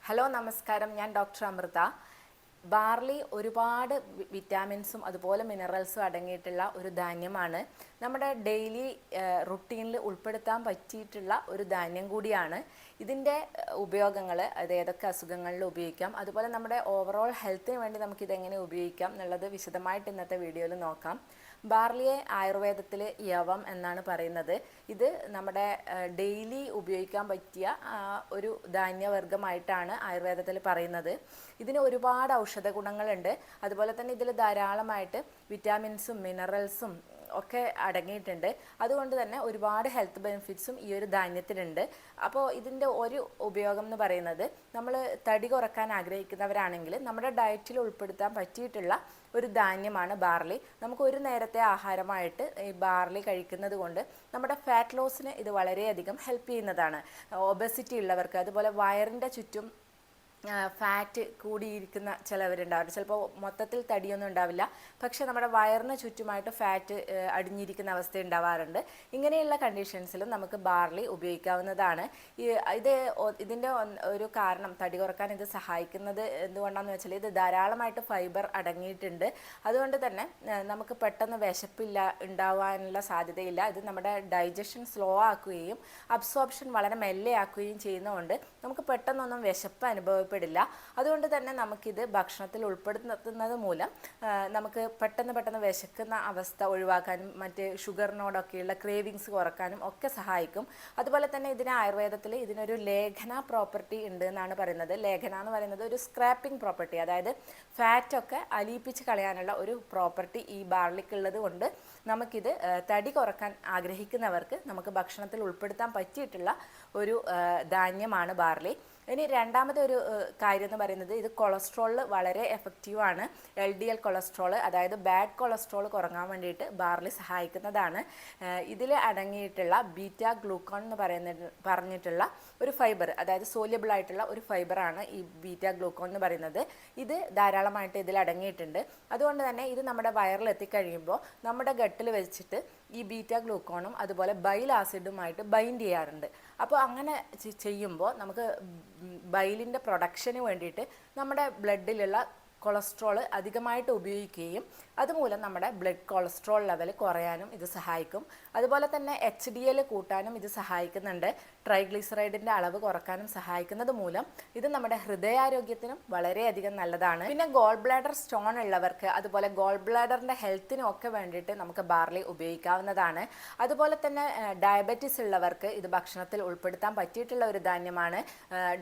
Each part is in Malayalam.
ഹലോ നമസ്കാരം, ഞാൻ ഡോക്ടർ അമൃത. ബാർലി ഒരുപാട് വിറ്റാമിൻസും അതുപോലെ മിനറൽസും അടങ്ങിയിട്ടുള്ള ഒരു ധാന്യമാണ്. നമ്മുടെ ഡെയിലി റുട്ടീനിൽ ഉൾപ്പെടുത്താൻ പറ്റിയിട്ടുള്ള ഒരു ധാന്യം കൂടിയാണ്. ഇതിൻ്റെ ഉപയോഗങ്ങൾ, അത് ഏതൊക്കെ അസുഖങ്ങളിൽ ഉപയോഗിക്കാം, അതുപോലെ നമ്മുടെ ഓവറോൾ ഹെൽത്തിന് വേണ്ടി നമുക്കിതെങ്ങനെ ഉപയോഗിക്കാം എന്നുള്ളത് വിശദമായിട്ട് ഇന്നത്തെ വീഡിയോയിൽ നോക്കാം. ബാർലിയെ ആയുർവേദത്തിൽ യവം എന്നാണ് പറയുന്നത്. ഇത് നമ്മുടെ ഡെയിലി ഉപയോഗിക്കാൻ പറ്റിയ ഒരു ധാന്യവർഗമായിട്ടാണ് ആയുർവേദത്തിൽ പറയുന്നത്. ഇതിന് ഒരുപാട് ഔഷധ ഗുണങ്ങളുണ്ട്. അതുപോലെ തന്നെ ഇതിൽ ധാരാളമായിട്ട് വിറ്റാമിൻസും മിനറൽസും ഒക്കെ അടങ്ങിയിട്ടുണ്ട്. അതുകൊണ്ട് തന്നെ ഒരുപാട് ഹെൽത്ത് ബെനിഫിറ്റ്സും ഈ ഒരു ധാന്യത്തിനുണ്ട്. അപ്പോൾ ഇതിൻ്റെ ഒരു ഉപയോഗം എന്ന് പറയുന്നത്, നമ്മൾ തടി കുറക്കാൻ ആഗ്രഹിക്കുന്നവരാണെങ്കിൽ നമ്മുടെ ഡയറ്റിൽ ഉൾപ്പെടുത്താൻ പറ്റിയിട്ടുള്ള ഒരു ധാന്യമാണ് ബാർലി. നമുക്ക് ഒരു നേരത്തെ ആഹാരമായിട്ട് ഈ ബാർലി കഴിക്കുന്നത് കൊണ്ട് നമ്മുടെ ഫാറ്റ് ലോസിന് ഇത് വളരെയധികം ഹെൽപ്പ് ചെയ്യുന്നതാണ്. ഒബസിറ്റി ഉള്ളവർക്ക്, അതുപോലെ വയറിൻ്റെ ചുറ്റും ഫാറ്റ് കൂടിയിരിക്കുന്ന ചിലവരുണ്ടാവും. ചിലപ്പോൾ മൊത്തത്തിൽ തടിയൊന്നും ഉണ്ടാവില്ല, പക്ഷെ നമ്മുടെ വയറിന് ചുറ്റുമായിട്ട് ഫാറ്റ് അടിഞ്ഞിരിക്കുന്ന അവസ്ഥ ഉണ്ടാവാറുണ്ട്. ഇങ്ങനെയുള്ള കണ്ടീഷൻസിലും നമുക്ക് ബാർലി ഉപയോഗിക്കാവുന്നതാണ്. ഇതിൻ്റെ ഒരു കാരണം, തടി കുറക്കാൻ ഇത് സഹായിക്കുന്നത് എന്തുകൊണ്ടാണെന്ന് വെച്ചാൽ ഇത് ധാരാളമായിട്ട് ഫൈബർ അടങ്ങിയിട്ടുണ്ട്. അതുകൊണ്ട് തന്നെ നമുക്ക് പെട്ടെന്ന് വിശപ്പില്ല ഉണ്ടാവാനുള്ള സാധ്യതയില്ല. ഇത് നമ്മുടെ ഡൈജഷൻ സ്ലോ ആക്കുകയും അബ്സോർപ്ഷൻ വളരെ മെല്ലെ ആക്കുകയും ചെയ്യുന്നതുകൊണ്ട് നമുക്ക് പെട്ടെന്നൊന്നും വിശപ്പ് അനുഭവപ്പെടില്ല. അതുകൊണ്ട് തന്നെ നമുക്കിത് ഭക്ഷണത്തിൽ ഉൾപ്പെടുത്തുന്നത് മൂലം നമുക്ക് പെട്ടെന്ന് വിശക്കുന്ന അവസ്ഥ ഒഴിവാക്കാനും മറ്റ് ഷുഗറിനോടൊക്കെയുള്ള ക്രേവിങ്സ് കുറക്കാനും ഒക്കെ സഹായിക്കും. അതുപോലെ തന്നെ ഇതിന് ആയുർവേദത്തിൽ ഇതിനൊരു ലേഖന പ്രോപ്പർട്ടി ഉണ്ട് എന്നാണ് പറയുന്നത്. ലേഖന എന്ന് പറയുന്നത് ഒരു സ്ക്രാപ്പിംഗ് പ്രോപ്പർട്ടി, അതായത് ഫാറ്റൊക്കെ അലിയിപ്പിച്ച് കളയാനുള്ള ഒരു പ്രോപ്പർട്ടി ഈ ബാർലിക്കുള്ളത് കൊണ്ട് നമുക്കിത് തടി കുറക്കാൻ ആഗ്രഹിക്കുന്നവർക്ക് നമുക്ക് ഭക്ഷണത്തിൽ ഉൾപ്പെടുത്താൻ പറ്റിയിട്ടുള്ള ഒരു ധാന്യമാണ് ബാർലി. ഇനി രണ്ടാമത്തെ ഒരു കാര്യം എന്ന് പറയുന്നത്, ഇത് കൊളസ്ട്രോളിൽ വളരെ എഫക്റ്റീവാണ്. LDL കൊളസ്ട്രോൾ, അതായത് ബാഡ് കൊളസ്ട്രോൾ കുറങ്ങാൻ വേണ്ടിയിട്ട് ബാർലി സഹായിക്കുന്നതാണ്. ഇതിൽ അടങ്ങിയിട്ടുള്ള ബീറ്റാ ഗ്ലൂക്കോൺ എന്ന് പറഞ്ഞിട്ടുള്ള ഒരു ഫൈബർ, അതായത് സോല്യബിൾ ആയിട്ടുള്ള ഒരു ഫൈബറാണ് ഈ ബീറ്റാ ഗ്ലൂക്കോൺ എന്ന് പറയുന്നത്. ഇത് ധാരാളമായിട്ട് ഇതിൽ അടങ്ങിയിട്ടുണ്ട്. അതുകൊണ്ട് തന്നെ ഇത് നമ്മുടെ വയറിൽ എത്തിക്കഴിയുമ്പോൾ നമ്മുടെ ഗട്ടിൽ വെച്ചിട്ട് ഈ ബീറ്റാ ഗ്ലൂക്കോണും അതുപോലെ ബൈൽ ആസിഡുമായിട്ട് ബൈൻഡ് ചെയ്യാറുണ്ട്. അപ്പോൾ അങ്ങനെ ചെയ്യുമ്പോൾ നമുക്ക് ബൈലിൻ്റെ പ്രൊഡക്ഷന് വേണ്ടിയിട്ട് നമ്മുടെ ബ്ലഡിലുള്ള കൊളസ്ട്രോൾ അധികമായിട്ട് ഉപയോഗിക്കുകയും അതുമൂലം നമ്മുടെ ബ്ലഡ് കൊളസ്ട്രോൾ ലെവൽ കുറയാനും ഇത് സഹായിക്കും. അതുപോലെ തന്നെ HDL കൂട്ടാനും ഇത് സഹായിക്കുന്നുണ്ട്. ട്രൈഗ്ലിസറൈഡിൻ്റെ അളവ് കുറക്കാനും സഹായിക്കുന്നത് മൂലം ഇത് നമ്മുടെ ഹൃദയാരോഗ്യത്തിനും വളരെയധികം നല്ലതാണ്. പിന്നെ ഗോൾ ബ്ലാഡർ സ്റ്റോൺ ഉള്ളവർക്ക്, അതുപോലെ ഗോൾ ബ്ലാഡറിൻ്റെ ഹെൽത്തിനും ഒക്കെ വേണ്ടിയിട്ട് നമുക്ക് ബാർലി ഉപയോഗിക്കാവുന്നതാണ്. അതുപോലെ തന്നെ ഡയബറ്റീസ് ഉള്ളവർക്ക് ഇത് ഭക്ഷണത്തിൽ ഉൾപ്പെടുത്താൻ പറ്റിയിട്ടുള്ള ഒരു ധാന്യമാണ്.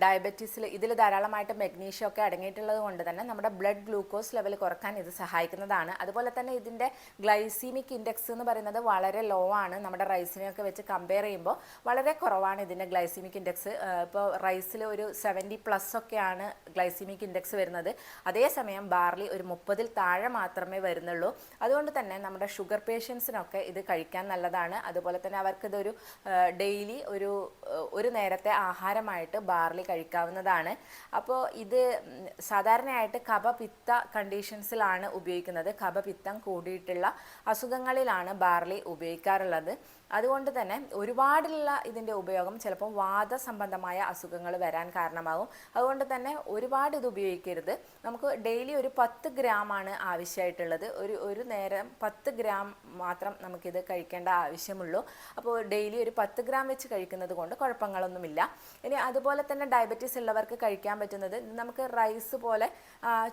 ഡയബറ്റീസിൽ ഇതിൽ ധാരാളമായിട്ട് മെഗ്നീഷ്യം ഒക്കെ അടങ്ങിയിട്ടുള്ളത് കൊണ്ട് തന്നെ നമ്മുടെ ബ്ലഡ് ഗ്ലൂക്കോസ് ലെവൽ കുറക്കാൻ ഇത് സഹായിക്കുന്നതാണ്. അതുപോലെ തന്നെ ഇതിൻ്റെ ഗ്ലൈസീമിക് ഇൻഡെക്സ് എന്ന് പറയുന്നത് വളരെ ലോ ആണ്. നമ്മുടെ റൈസിനെയൊക്കെ വെച്ച് കമ്പയർ ചെയ്യുമ്പോൾ വളരെ കുറവാണ് ഇതിൻ്റെ ഗ്ലൈസീമിക് ഇൻഡെക്സ്. ഇപ്പോൾ റൈസിൽ ഒരു 70+ ഒക്കെയാണ് ഗ്ലൈസീമിക് ഇൻഡെക്സ് വരുന്നത്. അതേസമയം ബാർലി ഒരു 30-ൽ താഴെ മാത്രമേ വരുന്നുള്ളൂ. അതുകൊണ്ട് തന്നെ നമ്മുടെ ഷുഗർ പേഷ്യൻസിനൊക്കെ ഇത് കഴിക്കാൻ നല്ലതാണ്. അതുപോലെ തന്നെ അവർക്കിതൊരു ഡെയിലി ഒരു നേരത്തെ ആഹാരമായിട്ട് ബാർലി കഴിക്കാവുന്നതാണ്. അപ്പോൾ ഇത് സാധാരണയായിട്ട് കഫപിത്ത കണ്ടീഷൻസിലാണ് ഉപയോഗിക്കുന്നത്. കഫപിത്തം കൂടിയിട്ടുള്ള അസുഖങ്ങളിലാണ് ബാർലി ഉപയോഗിക്കാറുള്ളത്. അതുകൊണ്ട് തന്നെ ഒരുപാടുള്ള ഇതിൻ്റെ ഉപയോഗം ചിലപ്പോൾ വാതസംബന്ധമായ അസുഖങ്ങൾ വരാൻ കാരണമാകും. അതുകൊണ്ട് തന്നെ ഒരുപാട് ഇത് ഉപയോഗിക്കരുത്. നമുക്ക് ഡെയിലി ഒരു 10 ഗ്രാമാണ് ആവശ്യമായിട്ടുള്ളത്. ഒരു നേരം 10 ഗ്രാം മാത്രം നമുക്കിത് കഴിക്കേണ്ട ആവശ്യമുള്ളൂ. അപ്പോൾ ഡെയിലി ഒരു 10 ഗ്രാം വെച്ച് കഴിക്കുന്നത് കൊണ്ട് കുഴപ്പങ്ങളൊന്നുമില്ല. ഇനി അതുപോലെ തന്നെ ഡയബറ്റീസ് ഉള്ളവർക്ക് കഴിക്കാൻ പറ്റുന്നത്, നമുക്ക് റൈസ് പോലെ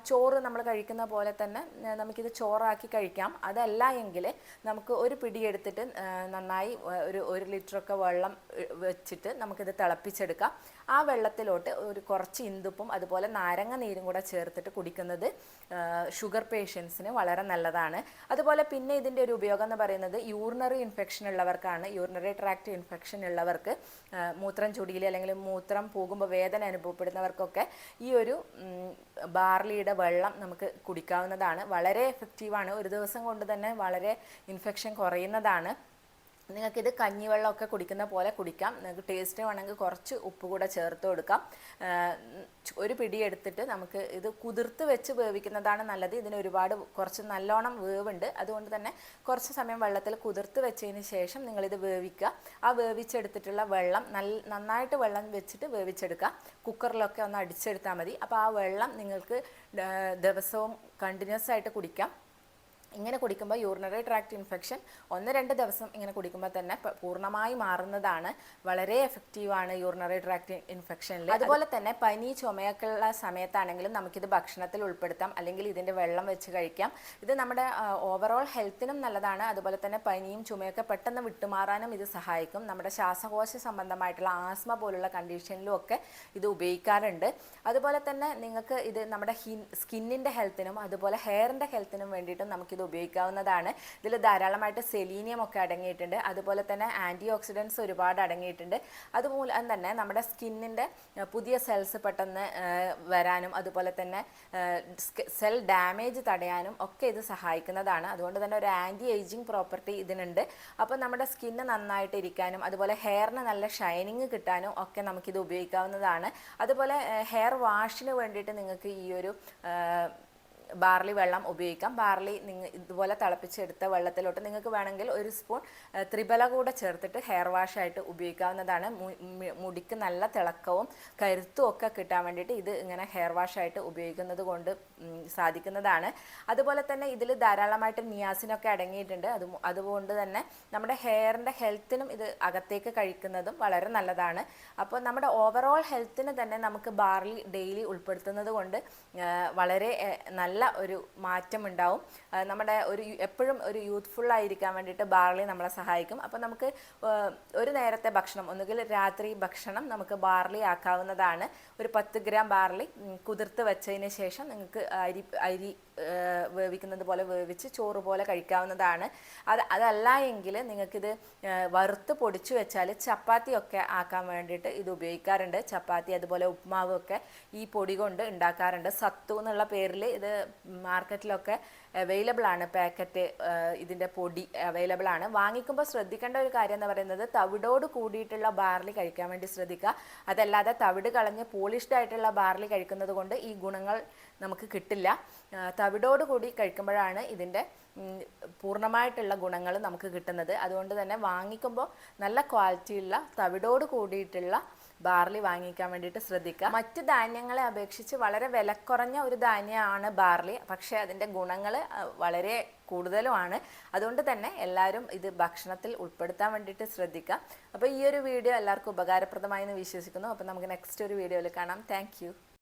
ചോറ് നമ്മൾ കഴിക്കുന്ന പോലെ തന്നെ നമുക്കിത് ചോറാക്കി കഴിക്കാം. അതല്ല എങ്കിൽ നമുക്ക് ഒരു പിടി എടുത്തിട്ട് നന്നായി ഒരു ലിറ്ററൊക്കെ വെള്ളം വെച്ചിട്ട് നമുക്കിത് തിളപ്പിച്ചെടുക്കാം. ആ വെള്ളത്തിലോട്ട് കുറച്ച് ഇന്ദുപ്പും അതുപോലെ നാരങ്ങ നീരും കൂടെ ചേർത്തിട്ട് കുടിക്കുന്നത് ഷുഗർ പേഷ്യൻസിന് വളരെ നല്ലതാണ്. അതുപോലെ പിന്നെ ഇതിൻ്റെ ഒരു ഉപയോഗം എന്ന് പറയുന്നത്, യൂറിനറി ഇൻഫെക്ഷൻ ഉള്ളവർക്കാണ്. യൂറിനറി ട്രാക്ട് ഇൻഫെക്ഷൻ ഉള്ളവർക്ക്, മൂത്രം ചുടിയിൽ അല്ലെങ്കിൽ മൂത്രം പോകുമ്പോൾ വേദന അനുഭവപ്പെടുന്നവർക്കൊക്കെ ഈ ഒരു ബാർലിയുടെ വെള്ളം നമുക്ക് കുടിക്കാവുന്നതാണ്. വളരെ എഫക്റ്റീവാണ്. ഒരു ദിവസം കൊണ്ട് തന്നെ വളരെ ഇൻഫെക്ഷൻ കുറയുന്നതാണ്. നിങ്ങൾക്കിത് കഞ്ഞിവെള്ളമൊക്കെ കുടിക്കുന്ന പോലെ കുടിക്കാം. നിങ്ങൾക്ക് ടേസ്റ്റ് വേണമെങ്കിൽ കുറച്ച് ഉപ്പ് കൂടെ ചേർത്ത് കൊടുക്കാം. ഒരു പിടി എടുത്തിട്ട് നമുക്ക് ഇത് കുതിർത്ത് വെച്ച് വേവിക്കുന്നതാണ് നല്ലത്. ഇതിന് ഒരുപാട് കുറച്ച് നല്ലോണം വേവുണ്ട്. അതുകൊണ്ട് തന്നെ കുറച്ച് സമയം വെള്ളത്തിൽ കുതിർത്ത് വെച്ചതിന് ശേഷം നിങ്ങളിത് വേവിക്കുക. ആ വേവിച്ചെടുത്തിട്ടുള്ള വെള്ളം നന്നായിട്ട് വെള്ളം വെച്ചിട്ട് വേവിച്ചെടുക്കുക. കുക്കറിലൊക്കെ ഒന്ന് അടിച്ചെടുത്താൽ മതി. അപ്പോൾ ആ വെള്ളം നിങ്ങൾക്ക് ദിവസവും കണ്ടിന്യൂസ് ആയിട്ട് കുടിക്കാം. ഇങ്ങനെ കുടിക്കുമ്പോൾ യൂറിനറി ട്രാക്ട് ഇൻഫെക്ഷൻ 1-2 ദിവസം ഇങ്ങനെ കുടിക്കുമ്പോൾ തന്നെ പൂർണ്ണമായി മാറുന്നതാണ്. വളരെ എഫക്റ്റീവാണ് യൂറിനറി ട്രാക്ട് ഇൻഫെക്ഷനിൽ. അതുപോലെ തന്നെ പനി ചുമയൊക്കെയുള്ള സമയത്താണെങ്കിലും നമുക്കിത് ഭക്ഷണത്തിൽ ഉൾപ്പെടുത്താം, അല്ലെങ്കിൽ ഇതിൻ്റെ വെള്ളം വെച്ച് കഴിക്കാം. ഇത് നമ്മുടെ ഓവറോൾ ഹെൽത്തിനും നല്ലതാണ്. അതുപോലെ തന്നെ പനിയും ചുമയൊക്കെ പെട്ടെന്ന് വിട്ടുമാറാനും ഇത് സഹായിക്കും. നമ്മുടെ ശ്വാസകോശ സംബന്ധമായിട്ടുള്ള ആസ്മ പോലുള്ള കണ്ടീഷനിലും ഒക്കെ ഇത് ഉപയോഗിക്കാറുണ്ട്. അതുപോലെ തന്നെ നിങ്ങൾക്ക് ഇത് നമ്മുടെ സ്കിന്നിൻ്റെ ഹെൽത്തിനും അതുപോലെ ഹെയറിൻ്റെ ഹെൽത്തിനും വേണ്ടിയിട്ടും നമുക്കിത് ഉപയോഗിക്കാവുന്നതാണ്. ഇതിൽ ധാരാളമായിട്ട് സെലീനിയം ഒക്കെ അടങ്ങിയിട്ടുണ്ട്. അതുപോലെ തന്നെ ആൻറ്റി ഓക്സിഡൻസ് ഒരുപാട് അടങ്ങിയിട്ടുണ്ട്. അതുമൂലം തന്നെ നമ്മുടെ സ്കിന്നിൻ്റെ പുതിയ സെൽസ് പെട്ടെന്ന് വരാനും അതുപോലെ തന്നെ സെൽ ഡാമേജ് തടയാനും ഒക്കെ ഇത് സഹായിക്കുന്നതാണ്. അതുകൊണ്ട് തന്നെ ഒരു ആൻറ്റി ഏജിങ് പ്രോപ്പർട്ടി ഇതിനുണ്ട്. അപ്പോൾ നമ്മുടെ സ്കിന്ന് നന്നായിട്ട് ഇരിക്കാനും അതുപോലെ ഹെയറിന് നല്ല ഷൈനിങ് കിട്ടാനും ഒക്കെ നമുക്കിത് ഉപയോഗിക്കാവുന്നതാണ്. അതുപോലെ ഹെയർ വാഷിന് വേണ്ടിയിട്ട് നിങ്ങൾക്ക് ഈ ഒരു ബാർലി വെള്ളം ഉപയോഗിക്കാം. ബാർലി ഇതുപോലെ തിളപ്പിച്ചെടുത്ത വെള്ളത്തിലോട്ട് നിങ്ങൾക്ക് വേണമെങ്കിൽ 1 സ്പൂൺ ത്രിഫല കൂടെ ചേർത്തിട്ട് ഹെയർ വാഷായിട്ട് ഉപയോഗിക്കാവുന്നതാണ്. മുടിക്ക് നല്ല തിളക്കവും കരുത്തും ഒക്കെ കിട്ടാൻ വേണ്ടിയിട്ട് ഇത് ഇങ്ങനെ ഹെയർ വാഷായിട്ട് ഉപയോഗിക്കുന്നത് കൊണ്ട് സാധിക്കുന്നതാണ്. അതുപോലെ തന്നെ ഇതിൽ ധാരാളമായിട്ട് നിയാസിനൊക്കെ അടങ്ങിയിട്ടുണ്ട്. അതുകൊണ്ട് തന്നെ നമ്മുടെ ഹെയറിൻ്റെ ഹെൽത്തിനും ഇത് അകത്തേക്ക് കഴിക്കുന്നതും വളരെ നല്ലതാണ്. അപ്പോൾ നമ്മുടെ ഓവറോൾ ഹെൽത്തിന് തന്നെ നമുക്ക് ബാർലി ഡെയിലി ഉൾപ്പെടുത്തുന്നത് കൊണ്ട് വളരെ നല്ല ഒരു മാറ്റം ഉണ്ടാവും. നമ്മുടെ എപ്പോഴും ഒരു യൂത്ത്ഫുൾ ആയിരിക്കാൻ വേണ്ടിയിട്ട് ബാർലി നമ്മളെ സഹായിക്കും. അപ്പോൾ നമുക്ക് ഒരു നേരത്തെ ഭക്ഷണം, ഒന്നുകിൽ രാത്രി ഭക്ഷണം നമുക്ക് ബാർലി ആക്കാവുന്നതാണ്. ഒരു 10 ഗ്രാം ബാർലി കുതിർത്ത് വെച്ചതിന് ശേഷം നിങ്ങൾക്ക് അരി വേവിക്കുന്നത് പോലെ വേവിച്ച് ചോറ് പോലെ കഴിക്കാവുന്നതാണ്. അതല്ല എങ്കിൽ നിങ്ങൾക്കിത് വറുത്ത് പൊടിച്ചു വെച്ചാൽ ചപ്പാത്തിയൊക്കെ ആക്കാൻ വേണ്ടിയിട്ട് ഇത് ഉപയോഗിക്കാറുണ്ട്. ചപ്പാത്തി അതുപോലെ ഉപ്മാവ് ഒക്കെ ഈ പൊടി കൊണ്ട് ഉണ്ടാക്കാറുണ്ട്. സത്തു എന്നുള്ള പേരിൽ ഇത് മാർക്കറ്റിലൊക്കെ അവൈലബിൾ ആണ്. പാക്കറ്റ് ഇതിൻ്റെ പൊടി അവൈലബിൾ ആണ്. വാങ്ങിക്കുമ്പോൾ ശ്രദ്ധിക്കേണ്ട ഒരു കാര്യം എന്ന് പറയുന്നത് തവിടോട് കൂടിയിട്ടുള്ള ബാർലി കഴിക്കാൻ വേണ്ടി ശ്രദ്ധിക്കുക. അതല്ലാതെ തവിട് കളഞ്ഞ് പോളിഷ്ഡ് ആയിട്ടുള്ള ബാർലി കഴിക്കുന്നത് കൊണ്ട് ഈ ഗുണങ്ങൾ നമുക്ക് കിട്ടില്ല. തവിടോട് കൂടി കഴിക്കുമ്പോഴാണ് ഇതിൻ്റെ പൂർണ്ണമായിട്ടുള്ള ഗുണങ്ങൾ നമുക്ക് കിട്ടുന്നത്. അതുകൊണ്ട് തന്നെ വാങ്ങിക്കുമ്പോൾ നല്ല ക്വാളിറ്റിയുള്ള തവിടോട് കൂടിയിട്ടുള്ള ബാർലി വാങ്ങിക്കാൻ വേണ്ടിയിട്ട് ശ്രദ്ധിക്കുക. മറ്റ് ധാന്യങ്ങളെ അപേക്ഷിച്ച് വളരെ വിലക്കുറഞ്ഞ ഒരു ധാന്യമാണ് ബാർലി. പക്ഷേ അതിൻ്റെ ഗുണങ്ങൾ വളരെ കൂടുതലുമാണ്. അതുകൊണ്ട് തന്നെ എല്ലാവരും ഇത് ഭക്ഷണത്തിൽ ഉൾപ്പെടുത്താൻ വേണ്ടിയിട്ട് ശ്രദ്ധിക്കുക. അപ്പോൾ ഈ ഒരു വീഡിയോ എല്ലാവർക്കും ഉപകാരപ്രദമായി എന്ന് വിശ്വസിക്കുന്നു. അപ്പോൾ നമുക്ക് നെക്സ്റ്റ് ഒരു വീഡിയോയിൽ കാണാം. താങ്ക്